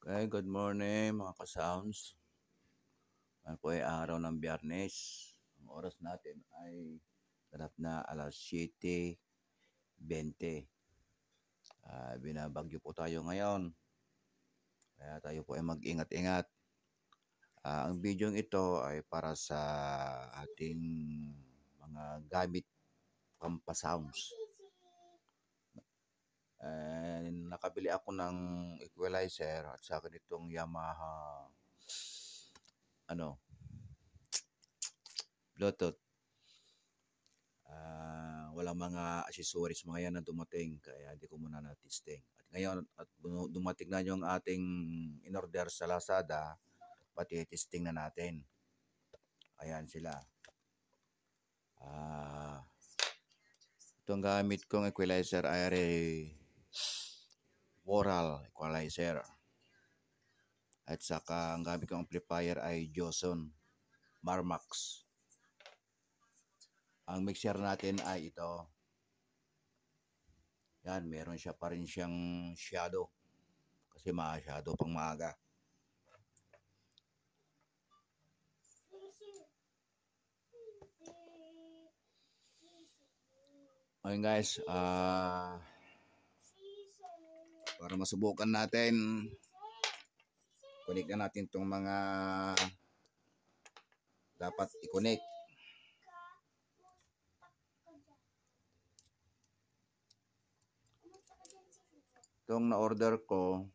Okay, good morning mga ka-sounds. Ngayon po ay araw ng Biyernes. Ang oras natin ay ganap na alas 7:20. Binabagyo po tayo ngayon. Kaya tayo po ay mag-ingat-ingat. Ang video ito ay para sa ating mga gamit pampasounds. Nakabili ako ng equalizer at sa akin itong Yamaha Bluetooth. Walang mga accessories mga yan na dumating kaya hindi ko muna na-testing. At ngayon at dumating na yung ating in-order sa Lazada, pati testing na natin. Ayan sila. Itong gamit kong equalizer ay Boral equalizer. At saka ang gamit kong amplifier ay Joson Marmax. Ang mixer natin ay ito. Yan, meron siya pa rin siyang shadow. Kasi masyado pang maaga. Ayun guys, para masubukan natin, connect na natin itong mga dapat i-connect. Itong na-order ko,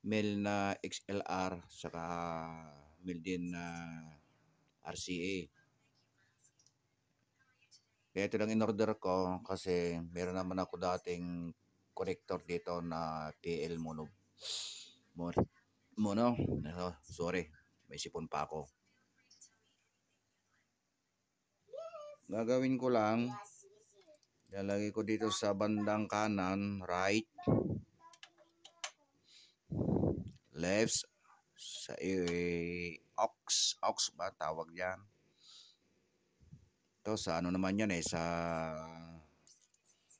mail na XLR, saka mail din na RCA. Kaya ito lang in-order ko kasi meron naman ako dating connector dito na PL mono. Sorry, may sipon pa ako. Gagawin ko lang, lalagay ko dito sa bandang kanan, right, left, sa aux ba tawag yan. Ito sa ano naman yan sa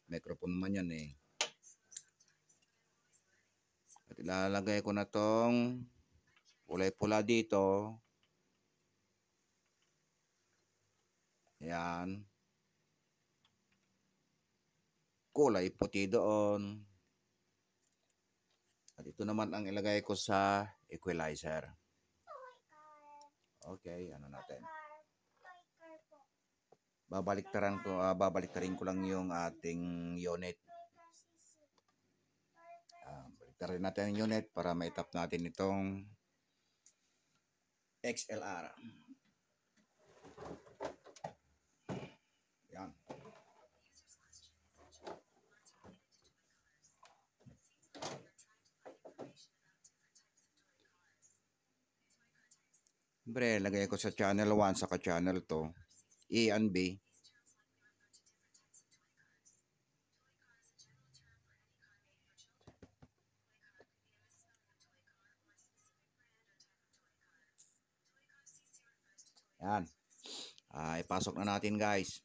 microphone naman yan At ilalagay ko na tong kulay pula dito. Yan. Kulay puti doon. At ito naman ang ilagay ko sa equalizer. Okay, ano natin. Babaliktarin ko lang yung ating unit. Baliktarin natin yung unit para maitap natin itong XLR. Yan. Siyempre, lagay ko sa channel 1 saka channel 2. A and B. Yan. Ipasok na natin guys.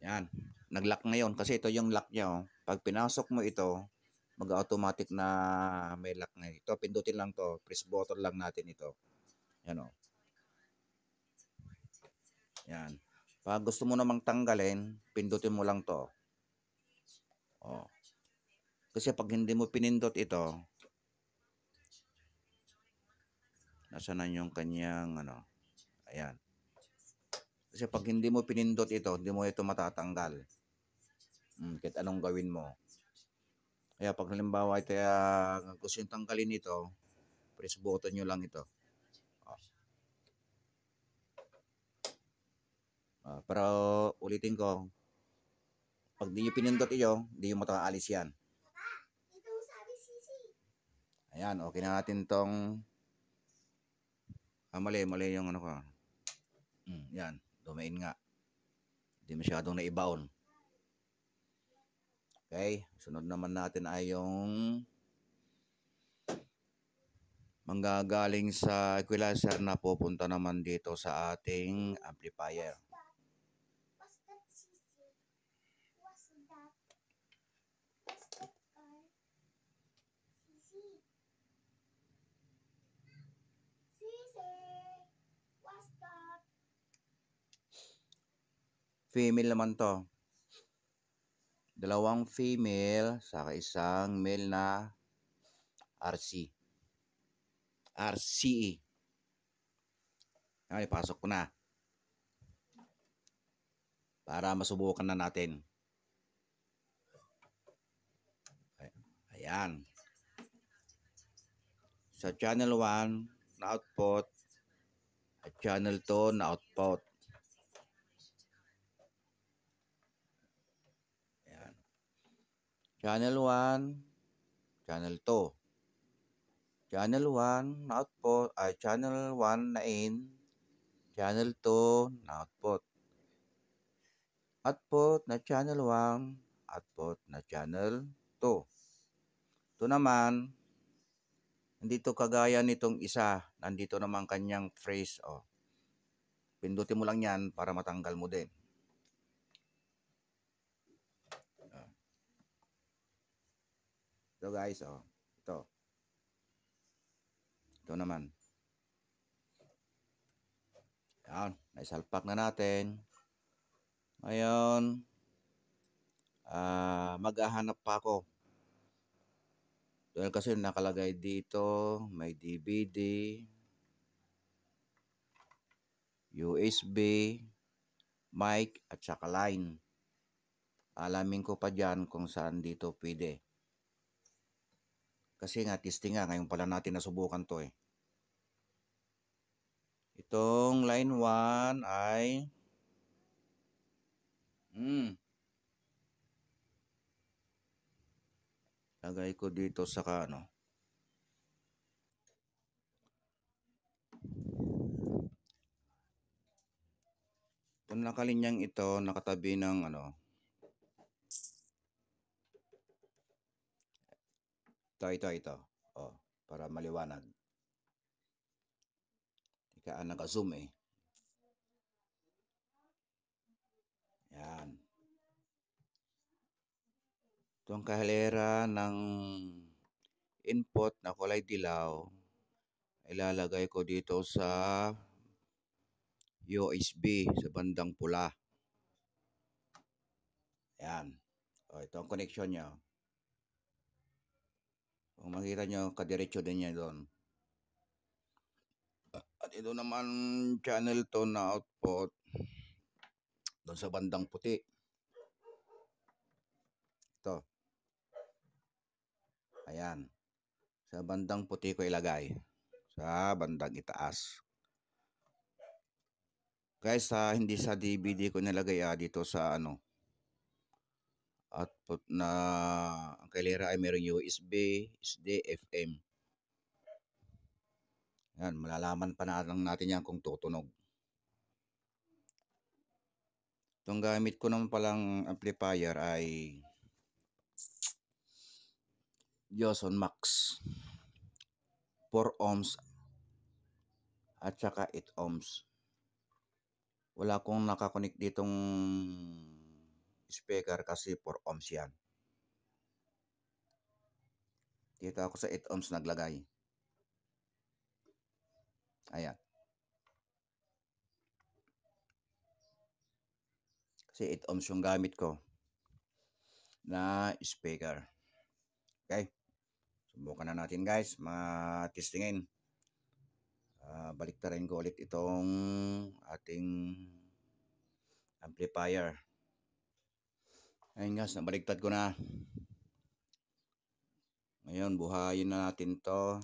Yan. Nag-lock na yun kasi ito yung lock niya. Pag pinasok mo ito, mag-automatic na may lock na ito. Pindutin lang to. Press button lang natin ito. Yan o. Yan. Pag gusto mo namang tanggalin, pindutin mo lang to. Kasi pag hindi mo pinindot ito, nasa na yung kanyang ayan. Kasi pag hindi mo pinindot ito, hindi mo ito matatanggal. Kahit anong gawin mo. Kaya pag halimbawa ito gusto yung tanggalin ito, press button nyo lang ito. Pero ulitin ko, pag di nyo pinindot ito, hindi nyo matakaalis yan. Ayan, okay na natin tong mali yung ko. Yan, domain nga. Hindi masyadong naibaon. Okay, sunod naman natin ay yung manggagaling sa equalizer na pupunta naman dito sa ating amplifier. Female naman to. Dalawang female saka isang male na RC. RCE. Ay, pasok ko na. Para masubukan na natin. Ayan. Sa channel 1 na output at channel 2 na output. Ayan. Channel 1, channel 2. Channel 1 na output ay channel 1 na in, channel 2 na output. Output na channel 1, output na channel 2. Ito naman, nandito kagaya nitong isa, nandito naman kanyang phrase. Oh. Pindutin mo lang yan para matanggal mo din. Ito guys, oh. Ito. Ito naman. Ayan, naisalpak na natin. Ngayon, maghahanap pa ako. Dahil kasi nakalagay dito, may DVD, USB, mic, at saka line. Alamin ko pa dyan kung saan dito pwede. Kasi nga, testing nga, ngayon pala natin nasubukan to eh. Itong line 1 ay lagay ko dito sa ano. Itong nakalinyang ito, nakatabi ng ano. Ito. Oh, para maliwanag. Ika naka-zoom eh. Yan. Itong kahilera ng input na kulay dilaw, ilalagay ko dito sa USB sa bandang pula. Yan. O, ito ang connection niya. Kung makita nyo, kadiretso din niya doon. At ito naman channel to na output doon sa bandang puti. Ito. Ayan. Sa bandang puti ko ilagay. Sa bandang itaas. Guys, hindi sa DVD ko nilagay dito sa ano. Output na ang kailera ay mayroong USB, SD, FM. Yan, malalaman pa na lang natin yan kung tutunog. Itong gamit ko naman palang amplifier ay Joson Max 4 ohms at saka 8 ohms. Wala akong nakakonik ditong speaker kasi 4 ohms yan. Dito ako sa 8 ohms naglagay. Ayan. Kasi 8 ohms yung gamit ko na speaker. Okay. Subukan na natin guys. Matestingin. Baliktarin ko ulit itong ating amplifier. Ayun guys, nabaliktad ko na. Ngayon, buhayin na natin to.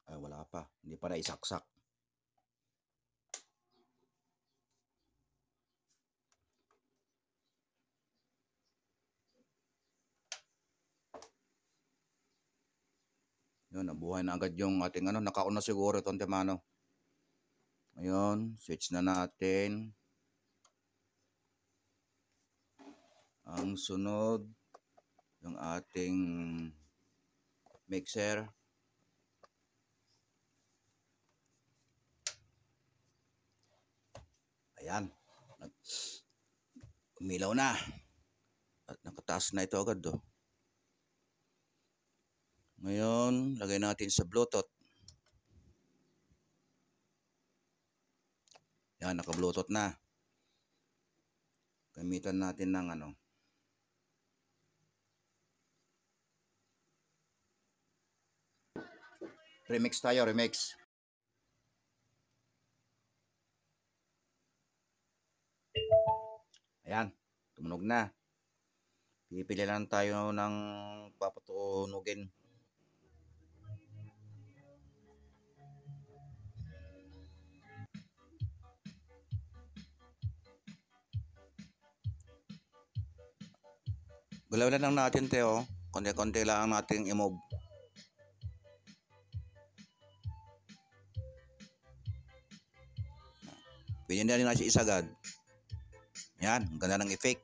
Ay, wala pa. Hindi pa na isaksak. Yun, nabuhay na agad yung ating ano. Nakaon na siguro itong temano. Ngayon, switch na natin. Ang sunod, yung ating mixer. Ayan. Umilaw na. At nakataas na ito agad, oh. Ngayon, lagay natin sa Bluetooth. Yan, naka-Bluetooth na. Gamitan natin ng ano. Remix tayo, remix. Ayan, tumunog na. Pipili lang tayo ng papatunugin. Galaw na lang natin, Teo. Konti-konti lang natin i-move. Pwede na rin natin isagad. Yan, ang ganda ng effect.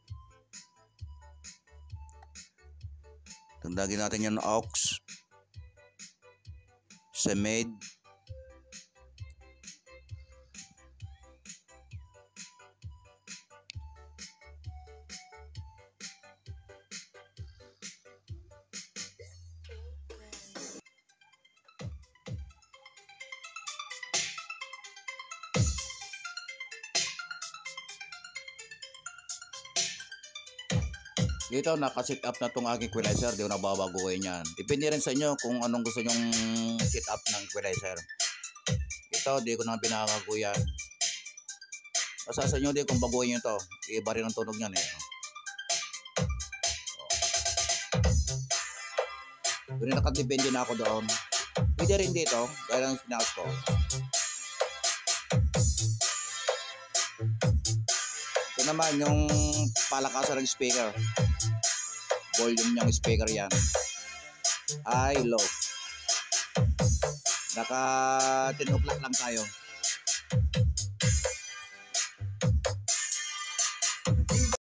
Tandagin natin yung aux sa mid. Dito naka-set up na tong aking equalizer, di ko nababaguhin yan. Depende rin sa inyo kung anong gusto nyong set up ng equalizer. Ito, di ko na pinakago yan. Basta sa inyo, di kung baguhin nyo ito. Iba rin ang tunog yan eh. Doon nakadepende na ako doon. Pwede rin dito, gaya ng pinakas ko. Ito naman yung palakasan ng speaker. Volume niyang speaker yan. Ay, low. Naka 10 o'clock lang tayo.